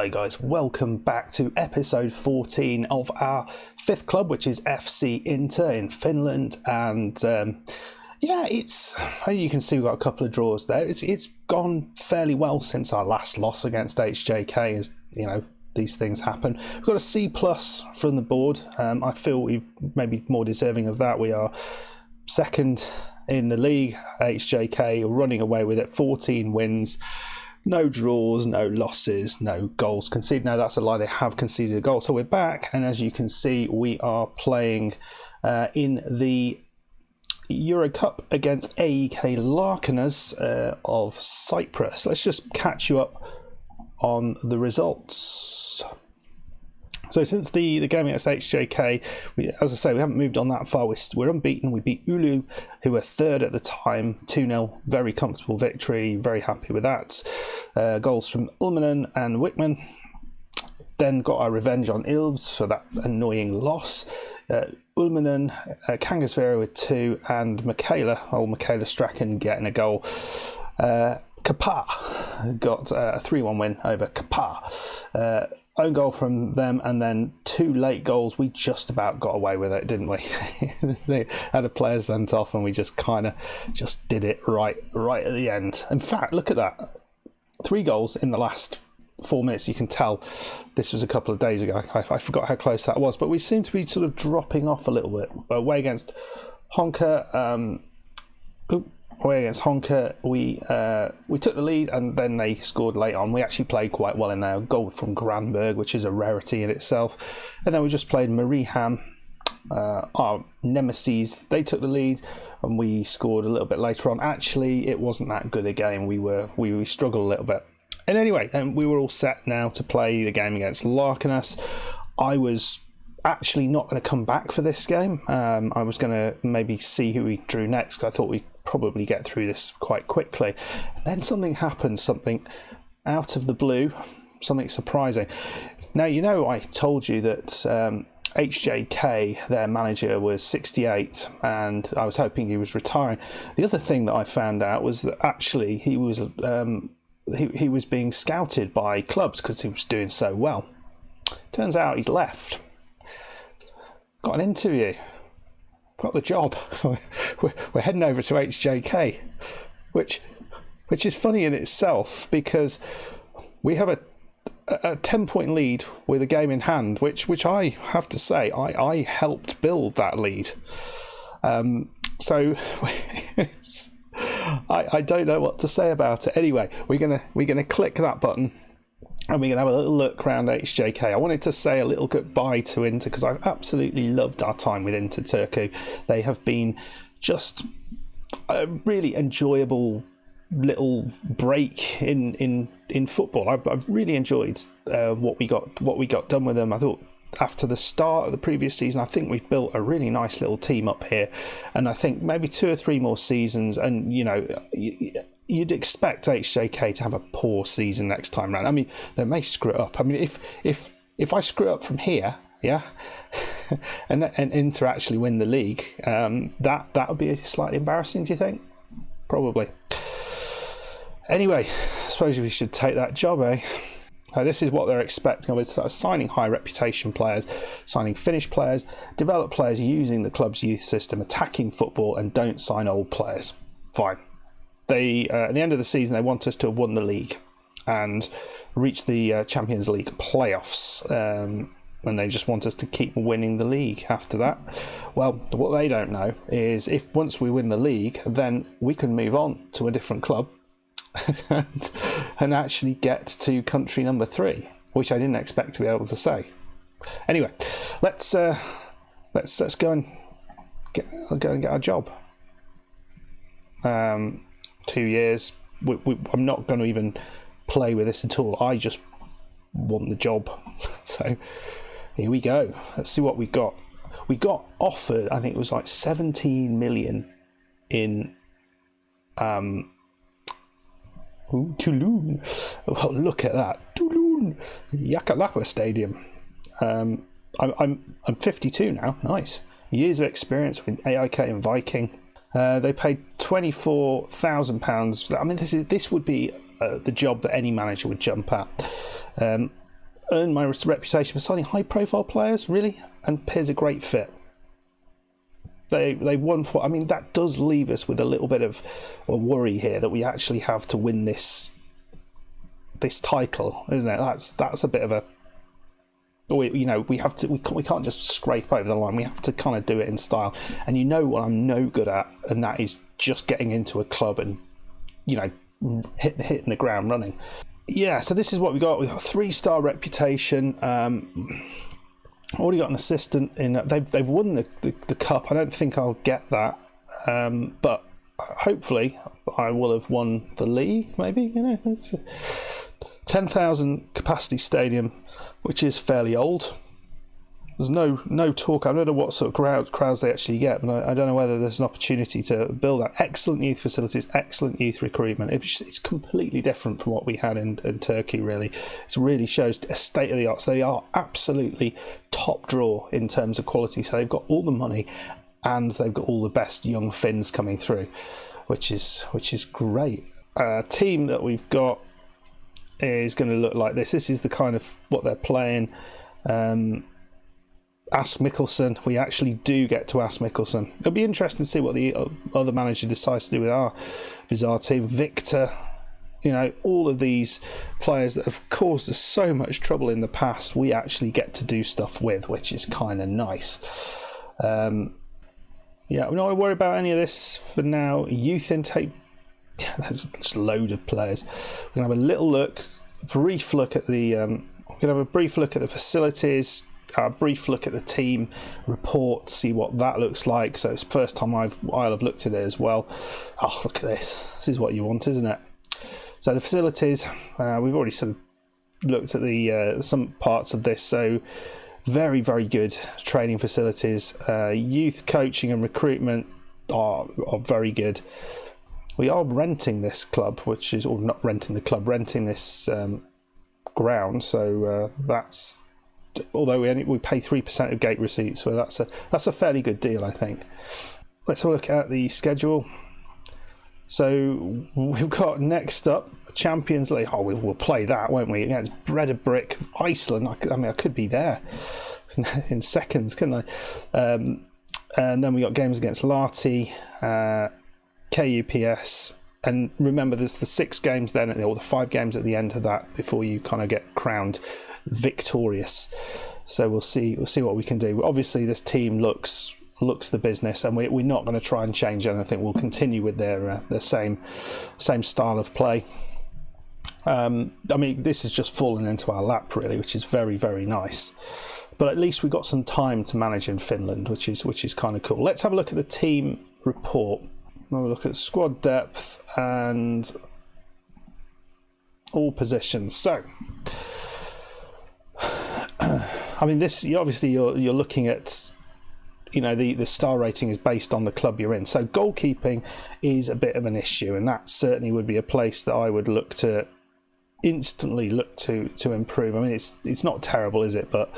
Hello guys, welcome back to episode 14 of our fifth club, which is FC Inter in Finland. And you can see we've got a couple of draws there. It's gone fairly well since our last loss against HJK, as you know, these things happen. We've got a C+ from the board. I feel we're maybe more deserving of that. We are second in the league. HJK running away with it, 14 wins. No draws, no losses, no goals conceded. No, that's a lie. They have conceded a goal. So we're back. And as you can see, we are playing in the Euro Cup against AEK Larkenas of Cyprus. Let's just catch you up on the results. So since the game against HJK, as I say, we haven't moved on that far. We're unbeaten. We beat Oulu, who were third at the time, 2-0. Very comfortable victory. Very happy with that. Goals from Ulmanen and Wickman. Then got our revenge on Ilves for that annoying loss. Ulmanen, Kangasvera with 2, and Michaela Strachan getting a goal. Kappa got a 3-1 win over Kappa. Own goal from them, and then 2 late goals. We just about got away with it, didn't we? They had a player sent off, and we just kind of just did it right at the end. In fact, look at that. 3 goals in the last 4 minutes. You can tell this was a couple of days ago. I forgot how close that was, but we seem to be sort of dropping off a little bit. Away against Honka, we took the lead, and then they scored late on. We actually played quite well in there. A goal from Granberg, which is a rarity in itself. And then we just played Mariehamn, our nemesis. They took the lead, and we scored a little bit later on. Actually, it wasn't that good a game. We struggled a little bit. And anyway, we were all set now to play the game against Larkenas. I was actually not going to come back for this game. I was going to maybe see who we drew next, because I thought we'd probably get through this quite quickly. And then something happened, something out of the blue, something surprising. Now, you know, I told you that HJK, their manager, was 68, and I was hoping he was retiring. The other thing that I found out was that actually he was being scouted by clubs because he was doing so well. Turns out he's left. Got an interview. Got the job. We're heading over to HJK, which is funny in itself, because we have a 10-point lead with a game in hand, which I have to say I helped build that lead. So I don't know what to say about it. Anyway, we're gonna click that button, and we're going to have a little look around HJK. I wanted to say a little goodbye to Inter, because I've absolutely loved our time with Inter Turku. They have been just a really enjoyable little break in football. I've really enjoyed what we got done with them. I thought after the start of the previous season, I think we've built a really nice little team up here, and I think maybe 2 or 3 more seasons, and you know, you'd expect HJK to have a poor season next time round. I mean, they may screw it up. I mean, if I screw up from here, yeah, and Inter actually win the league, that would be slightly embarrassing. Do you think? Probably. Anyway, I suppose we should take that job, eh? This is what they're expecting of us: signing high reputation players, signing Finnish players, develop players using the club's youth system, attacking football, and don't sign old players. Fine. They at the end of the season, they want us to have won the league and reach the Champions League playoffs, and they just want us to keep winning the league after that. Well, what they don't know is if once we win the league, then we can move on to a different club and actually get to country number 3, which I didn't expect to be able to say. Anyway, let's go and get our job. 2 years. I'm not going to even play with this at all. I just want the job. So here we go. Let's see what we got. We got offered, I think it was like 17 million in Toulon. Well, look at that. Toulon, Yakalaka Stadium. I'm 52 now. Nice. Years of experience with AIK and Viking. They paid £24,000. I mean, this would be the job that any manager would jump at. earned my reputation for signing high-profile players, really, and Pear's a great fit. They won for. I mean, that does leave us with a little bit of a worry here that we actually have to win this title, isn't it? That's a bit of a. We have to. We can't just scrape over the line. We have to kind of do it in style. And you know what I'm no good at, and that is just getting into a club and hitting the ground running. Yeah, so this is what we got. We got a 3-star reputation. Already got an assistant in. They've won the cup. I don't think I'll get that, but hopefully I will have won the league. Maybe it's 10,000 capacity stadium, which is fairly old. There's no talk. I don't know what sort of crowds they actually get, but I don't know whether there's an opportunity to build that. Excellent youth facilities, excellent youth recruitment. It's completely different from what we had in Turkey, really. It really shows a state of the art. So they are absolutely top draw in terms of quality. So they've got all the money and they've got all the best young Finns coming through, which is great. Team that we've got is going to look like this. This is the kind of what they're playing. Ask Mikkelsen. We actually do get to ask Mikkelsen. It'll be interesting to see what the other manager decides to do with our bizarre team. Victor, all of these players that have caused us so much trouble in the past, we actually get to do stuff with, which is kind of nice. We're not going to worry about any of this for now. Youth intake, there's just a load of players. We're going to have a little look, brief look at the. We're going to have a brief look at the facilities. A brief look at the team report, see what that looks like. So it's the first time I'll have looked at it as well. Oh, look at this. This is what you want, isn't it? So the facilities, we've already sort of looked at the some parts of this. So very, very good training facilities. Youth coaching and recruitment are very good. We are renting this club, or not renting the club, renting this ground. So that's. Although we pay 3% of gate receipts, so that's a fairly good deal, I think. Let's have a look at the schedule. So we've got next up Champions League. Oh, we'll play that, won't we? Against Bread of Brick, Iceland. I could be there in seconds, couldn't I? And then we got games against Lahti, KUPS. And remember, there's the 6 games then, or the 5 games at the end of that before you kind of get crowned victorious. So we'll see what we can do. Obviously this team looks the business, and we're not going to try and change anything. We'll continue with their same style of play. This has just fallen into our lap, really, which is very, very nice. But at least we've got some time to manage in Finland, which is kind of cool. Let's have a look at the team report. We'll look at squad depth and all positions. So this obviously you're looking at, the star rating is based on the club you're in. So goalkeeping is a bit of an issue, and that certainly would be a place that I would instantly look to improve. It's not terrible, is it? But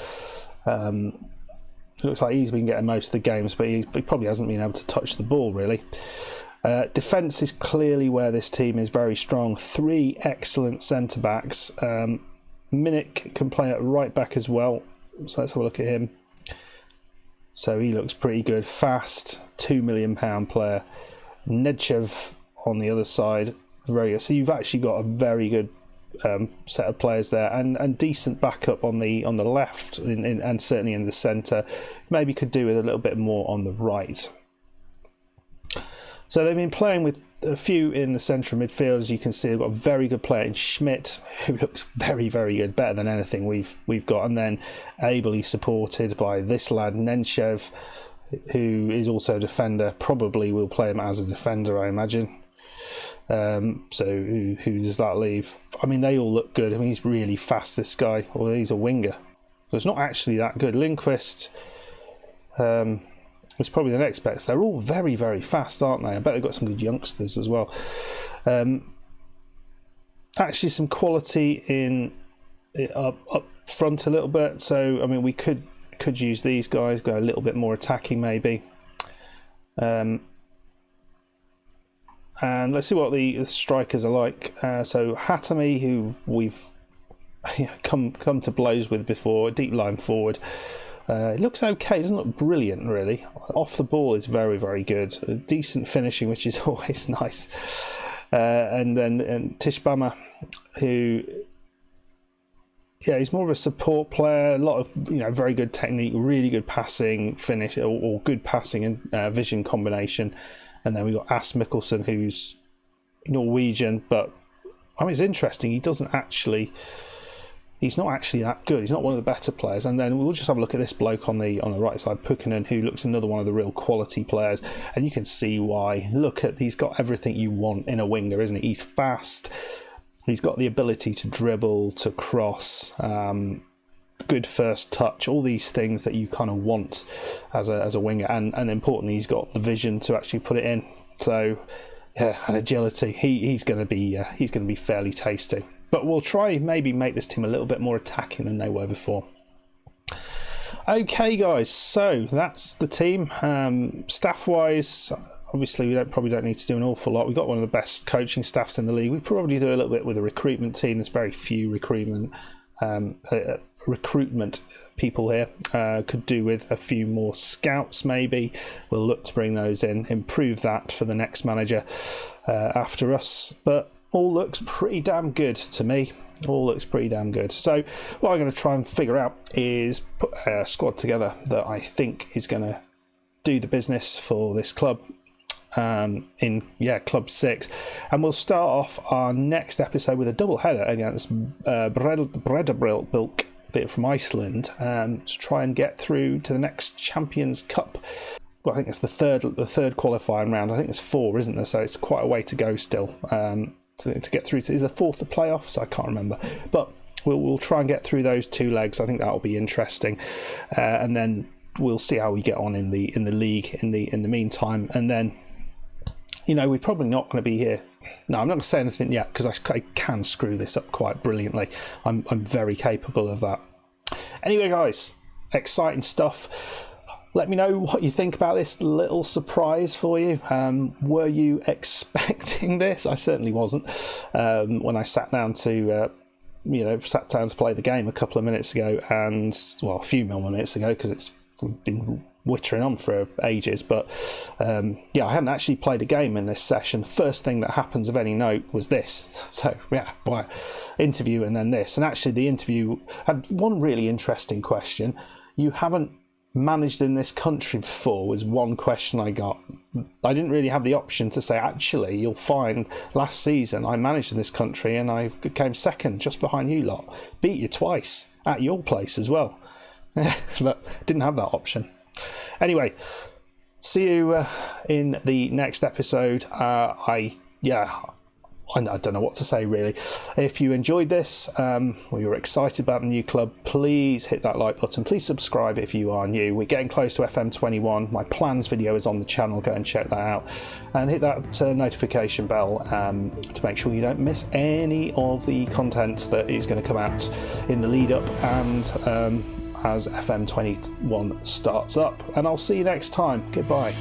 it looks like he's been getting most of the games, but he probably hasn't been able to touch the ball really. Defence is clearly where this team is very strong. 3 excellent centre backs. Minik can play at right back as well, so let's have a look at him. So he looks pretty good, fast, £2 million player. Nedchev on the other side, very good. So you've actually got a very good set of players there, and decent backup on the left, and certainly in the centre. Maybe could do with a little bit more on the right. So they've been playing with a few in the centre of midfield. As you can see, they've got a very good player in Schmidt, who looks very, very good, better than anything we've got. And then ably supported by this lad, Nenchev, who is also a defender. Probably will play him as a defender, I imagine. So who does that leave? They all look good. He's really fast, this guy. Or he's a winger. So it's not actually that good. Lindqvist... it's probably the next best. They're all very, very fast, aren't they? I bet they've got some good youngsters as well. Actually, some quality in up front a little bit. So, we could use these guys, go a little bit more attacking maybe. And let's see what the strikers are like. So Hatami, who we've come to blows with before. Deep line forward. It looks okay. It doesn't look brilliant, really. Off the ball is very, very good. Decent finishing, which is always nice. And Tishbama, who, yeah, he's more of a support player. A lot of very good technique, really good passing finish, or good passing and vision combination. And then we got As Mikkelsen, who's Norwegian, but I mean, it's interesting. He's not actually that good. He's not one of the better players. And then we'll just have a look at this bloke on the right side, Pukkanen, who looks another one of the real quality players. And you can see why. Look at, he's got everything you want in a winger, isn't he? He's fast. He's got the ability to dribble, to cross, good first touch, all these things that you kind of want as a winger. And importantly, he's got the vision to actually put it in. So yeah, and agility. He's going to be fairly tasty. But we'll try maybe make this team a little bit more attacking than they were before. Okay, guys, so that's the team. Staff-wise, obviously we probably don't need to do an awful lot. We've got one of the best coaching staffs in the league. We probably do a little bit with a recruitment team. There's very few recruitment people here. Could do with a few more scouts maybe. We'll look to bring those in, improve that for the next manager after us. But all looks pretty damn good to me. All looks pretty damn good. So what I'm going to try and figure out is put a squad together that I think is going to do the business for this club in Club 6. And we'll start off our next episode with a double header against Bredabril from Iceland to try and get through to the next Champions Cup. Well, I think it's the third qualifying round. I think there's 4, isn't there? So it's quite a way to go still. To get through to, is the 4th the playoffs? I can't remember, but we'll try and get through those 2 legs. I think that'll be interesting, and then we'll see how we get on in the league in the meantime. And then we're probably not going to be here. No, I'm not going to say anything yet because I can screw this up quite brilliantly. I'm very capable of that. Anyway, guys, exciting stuff. Let me know what you think about this little surprise for you. Were you expecting this? I certainly wasn't. When I sat down to play the game a couple of minutes ago, and a few more minutes ago because it's been wittering on for ages. But I hadn't actually played a game in this session. First thing that happens of any note was this. So interview and then this. And actually, the interview had one really interesting question. You haven't managed in this country before was one question I got. I didn't really have the option to say, actually, you'll find last season I managed in this country and I came second just behind you lot. Beat you twice at your place as well. But didn't have that option. Anyway, see you in the next episode. I don't know what to say really. If you enjoyed this or you're excited about the new club, please hit that like button. Please subscribe if you are new. We're getting close to FM21. My plans video is on the channel. Go and check that out. And hit that notification bell to make sure you don't miss any of the content that is going to come out in the lead up and as FM21 starts up. And I'll see you next time. Goodbye.